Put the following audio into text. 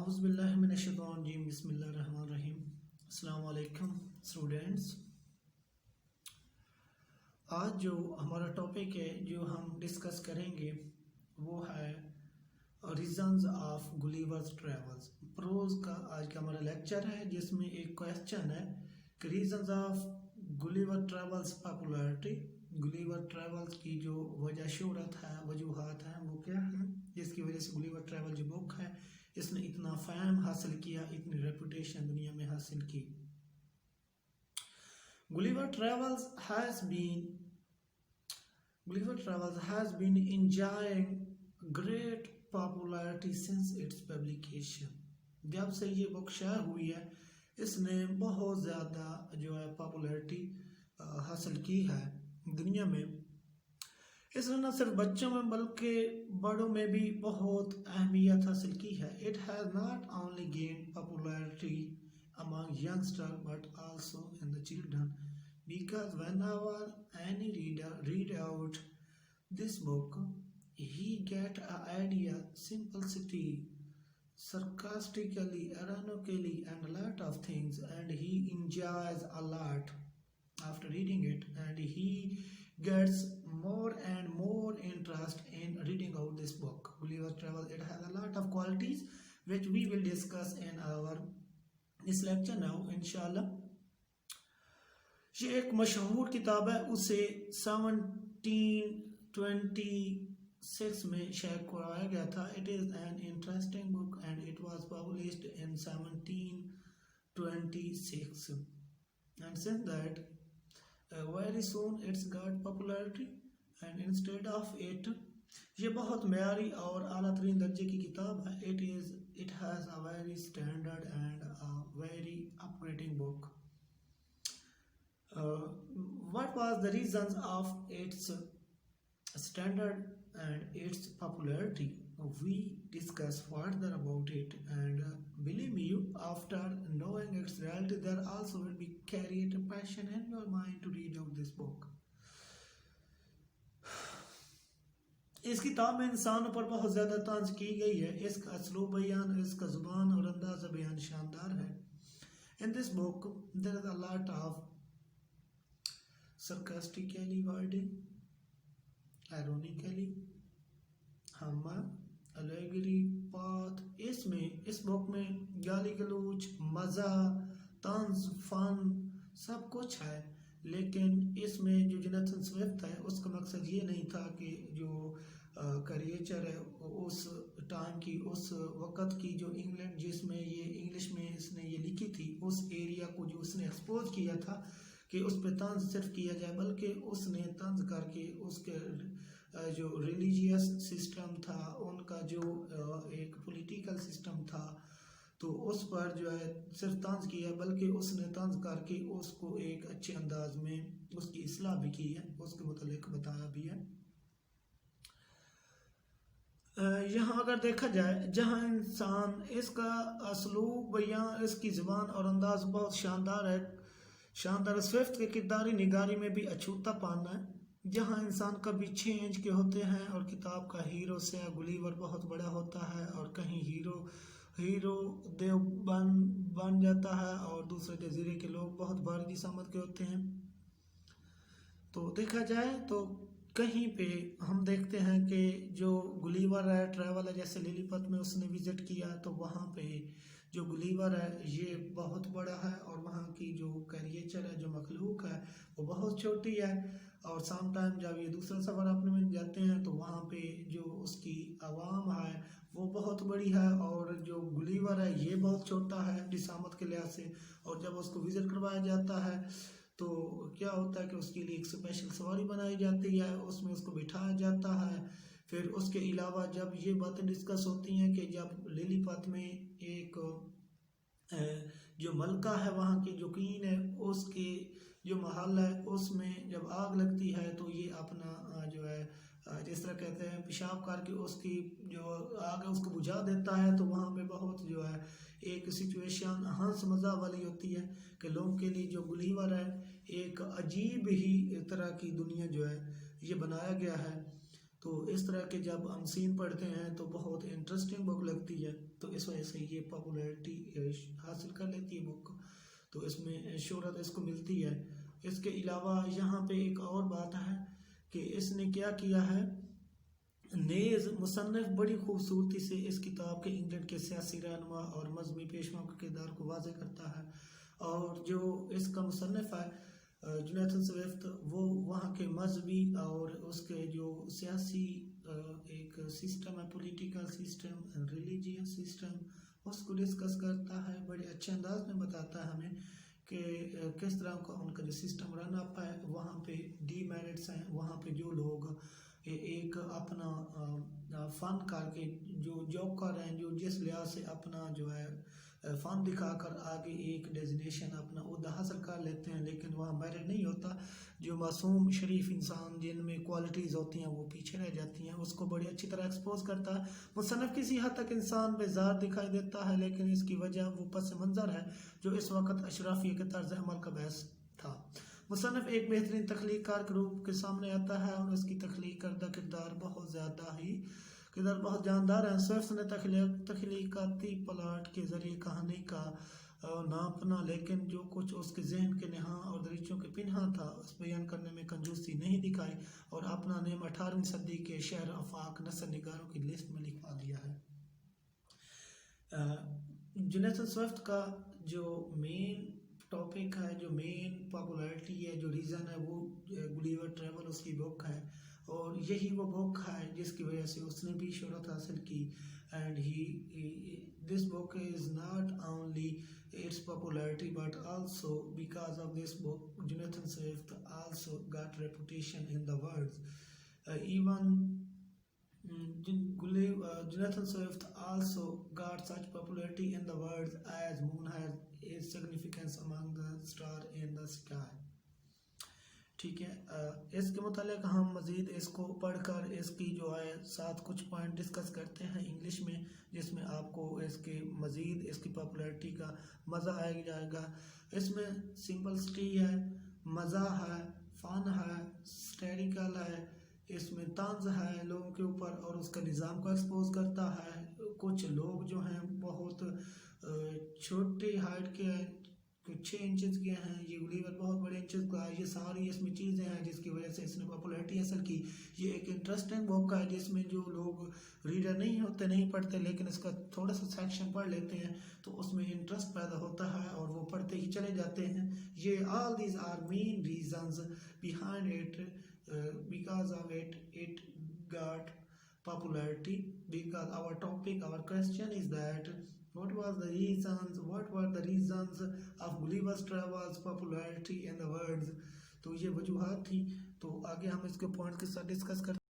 اعوذ باللہ من الشیطان الرجیم بسم اللہ الرحمن الرحیم۔ السلام علیکم اسٹوڈینٹس۔ آج جو ہمارا ٹاپک ہے جو ہم ڈسکس کریں گے وہ ہے ریزنز آف گلیورز ٹریولز۔ پروز کا آج کا ہمارا لیکچر ہے جس میں ایک کویسچن ہے کہ reasons of Gulliver travels popularity, Gulliver travels کی جو وجہ شہرت ہے، وجوہات ہیں وہ کیا ہیں جس کی وجہ سے گلیور ٹریول جو بک ہے اس نے اتنا فیم حاصل کیا، اتنی ریپوٹیشن دنیا میں حاصل کی۔ Gulliver Travels has been enjoying great popularity since its publication۔ جب سے یہ بک شائع ہوئی ہے اس نے بہت زیادہ جو ہے پاپولیرٹی حاصل کی ہے دنیا میں۔ اس نے نہ صرف بچوں میں بلکہ بڑوں میں بھی بہت اہمیت حاصل کی ہے۔ It has not only gained popularity among youngsters but also in the children because whenever any reader read out this book he get an idea, simplicity, sarcastically, ironically and a lot of things, and he enjoys a lot after reading it, and he gets more and more interest in reading out this book Gulliver Travel. It has a lot of qualities which we will discuss in our this lecture now inshallah۔ یہ ایک مشہور کتاب ہے، اسے 1726 میں شائع کرایا گیا تھا۔ It is an interesting book and it was published in 1726 and since that very soon it's got popularity and instead of it یہ بہت معیاری اور اعلیٰ ترین درجے کی کتاب ہے۔ It has a very standard and a very upgrading book۔ What was the reasons of its standard and its popularity? We discuss further about it, and believe me, after knowing its reality, there also will be create a passion in your mind to read out this book۔ اس کتاب میں انسانوں پر بہت زیادہ طنز کی گئی ہے۔ اس کا اسلوب بیان، اس کا زبان اور انداز بیان شاندار ہے۔ In this book there is a lot of sarcastically wording, ironically, humor, allegory, path۔ اس بک میں گالی گلوچ، مزہ، طنز، فن سب کچھ ہے، لیکن اس میں جو جوناتھن سوئفٹ ہے اس کا مقصد یہ نہیں تھا کہ جو کریچر ہے اس ٹائم کی، اس وقت کی جو انگلینڈ جس میں یہ انگلش میں اس نے یہ لکھی تھی، اس ایریا کو جو اس نے ایکسپوز کیا تھا کہ اس پہ طنز صرف کیا جائے، بلکہ اس نے طنز کر کے اس کے جو ریلیجیس سسٹم تھا، ان کا جو ایک پولیٹیکل سسٹم تھا، تو اس پر جو ہے صرف طنز کیا، بلکہ اس نے طنز کر کے اس کو ایک اچھے انداز میں اس کی اصلاح بھی کی ہے، اس کے متعلق بتایا بھی ہے۔ یہاں اگر دیکھا جائے جہاں انسان اس کا اسلوب بیان، اس کی زبان اور انداز بہت شاندار ہے، شاندار سوئفٹ کے کرداری نگاری میں بھی اچھوتا پانا ہے، جہاں انسان کبھی چینج کے ہوتے ہیں اور کتاب کا ہیرو سے گلیور بہت بڑا ہوتا ہے، اور کہیں ہیرو دیو بن جاتا ہے اور دوسرے جزیرے کے لوگ بہت بھاری جسامت کے ہوتے ہیں۔ تو دیکھا جائے تو کہیں پہ ہم دیکھتے ہیں کہ جو گلیور ہے ٹریول ہے، جیسے لیلی پت میں اس نے وزٹ کیا تو وہاں پہ جو گلیور ہے یہ بہت بڑا ہے، اور وہاں کی جو کریچر ہے، جو مخلوق ہے وہ بہت چھوٹی ہے، اور سام ٹائم جب یہ دوسرا سفر اپنے میں جاتے ہیں تو وہاں پہ جو اس کی عوام ہے وہ بہت بڑی ہے، اور جو گلیور ہے یہ بہت چھوٹا ہے جسامت کے لحاظ سے، اور جب اس کو وزٹ کروایا جاتا ہے تو کیا ہوتا ہے کہ اس کے لیے ایک اسپیشل سواری بنائی جاتی ہے، اس میں اس کو بٹھایا جاتا ہے۔ پھر اس کے علاوہ جب یہ باتیں ڈسکس ہوتی ہیں کہ جب لیلی پت میں ایک جو ملکہ ہے، وہاں کی جو کوئین ہے، اس کے جو محل ہے اس میں جب آگ لگتی ہے تو یہ اپنا جو ہے جس طرح کہتے ہیں پیشاب کر کے اس کی جو آگ ہے اس کو بجھا دیتا ہے، تو وہاں پہ بہت جو ہے ایک سچویشن ہنس مزاح والی ہوتی ہے کہ لوگوں کے لیے جو گلیور ہے ایک عجیب ہی طرح کی دنیا جو ہے یہ بنایا گیا ہے۔ تو اس طرح کے جب ہم سین پڑھتے ہیں تو بہت انٹرسٹنگ بک لگتی ہے، تو اس وجہ سے یہ پاپولیرٹی حاصل کر لیتی ہے بک، تو اس میں شہرت اس کو ملتی ہے۔ اس کے علاوہ یہاں پہ ایک اور بات ہے کہ اس نے کیا کیا ہے، نیز مصنف بڑی خوبصورتی سے اس کتاب کے انگلینڈ کے سیاسی رہنما اور مذہبی پیشواؤں کے کردار کو واضح کرتا ہے، اور جو اس کا مصنف ہے جونیتھن سوئفٹ، وہ وہاں کے مذہبی اور اس کے جو سیاسی ایک سسٹم ہے، پولیٹیکل سسٹم، ریلیجیس سسٹم، اس کو ڈسکس کرتا ہے، بڑے اچھے انداز میں بتاتا ہے ہمیں کہ کس طرح کا ان کا جو سسٹم رن اپ ہے، وہاں پہ ڈی میرٹس ہیں، وہاں پہ جو لوگ ایک اپنا فن کر کے جو جاب کر رہے ہیں، جو جس لحاظ سے اپنا جو ہے فن دکھا کر آگے ایک ڈیزنیشن اپنا عہدہ حاصل کر لیتے ہیں، لیکن وہاں میرٹ نہیں ہوتا، جو معصوم شریف انسان جن میں کوالٹیز ہوتی ہیں وہ پیچھے رہ جاتی ہیں، اس کو بڑی اچھی طرح ایکسپوز کرتا ہے۔ مصنف کسی حد تک انسان بے ذات دکھائی دیتا ہے، لیکن اس کی وجہ وہ پس منظر ہے جو اس وقت اشرافیہ کے طرز عمل کا باعث تھا۔ مصنف ایک بہترین تخلیق کار کے روپ کے سامنے آتا ہے، اور اس کی تخلیق کردہ کردار بہت جاندار ہیں۔ سوئفٹ نے تخلیقاتی پلاٹ کے ذریعے کہانی کا ناپنا، لیکن جو کچھ اس کے ذہن کے نہاں اور دریچوں کے پنہاں تھا اس بیان کرنے میں کنجوسی نہیں دکھائی، اور اپنا نیم 18ویں صدی کے شہر آفاق نثر نگاروں کی لسٹ میں لکھوا دیا ہے۔ جونیتھن سوئفٹ کا جو مین ٹاپک ہے، جو مین پاپولیرٹی ہے، جو ریزن ہے، وہ گلیور ٹریول اس کی بک ہے، اور یہی وہ بک ہے جس کی وجہ سے اس نے بھی شہرت حاصل کی، and this book is not only its popularity but also because of this book Jonathan Swift also got reputation in the world. Jonathan Swift also got such popularity in the world as moon has its significance among the stars in the sky. ٹھیک ہے، اس کے متعلق ہم مزید اس کو پڑھ کر اس کی جو ہے ساتھ کچھ پوائنٹ ڈسکس کرتے ہیں انگلش میں، جس میں آپ کو اس کے مزید اس کی پاپولیرٹی کا مزہ آئے جائے گا۔ اس میں سمپلسٹی ہے، مزہ ہے، فن ہے، سٹیریکل ہے، اس میں طنز ہے لوگوں کے اوپر، اور اس کا نظام کو ایکسپوز کرتا ہے۔ کچھ لوگ جو ہیں بہت چھوٹے ہائٹ کے ہیں، کچھ 6 انچز کے ہیں، یہ گلیور بہت بڑے انچز کا ہے، یہ ساری اس میں چیزیں ہیں جس کی وجہ سے اس نے پاپولیرٹی حاصل کی۔ یہ ایک انٹرسٹنگ بک ہے جس میں جو لوگ ریڈر نہیں ہوتے، نہیں پڑھتے، لیکن اس کا تھوڑا سا سیکشن پڑھ لیتے ہیں تو اس میں انٹرسٹ پیدا ہوتا ہے اور وہ پڑھتے ہی چلے جاتے ہیں۔ یہ all these are main reasons behind it, because of it got popularity, because our topic, our question is that what were the reasons of Gulliver's Travels popularity in the world. تو یہ وجوہات تھی، تو آگے ہم اس کے پوائنٹ کے ساتھ ڈسکس کرتے ہیں۔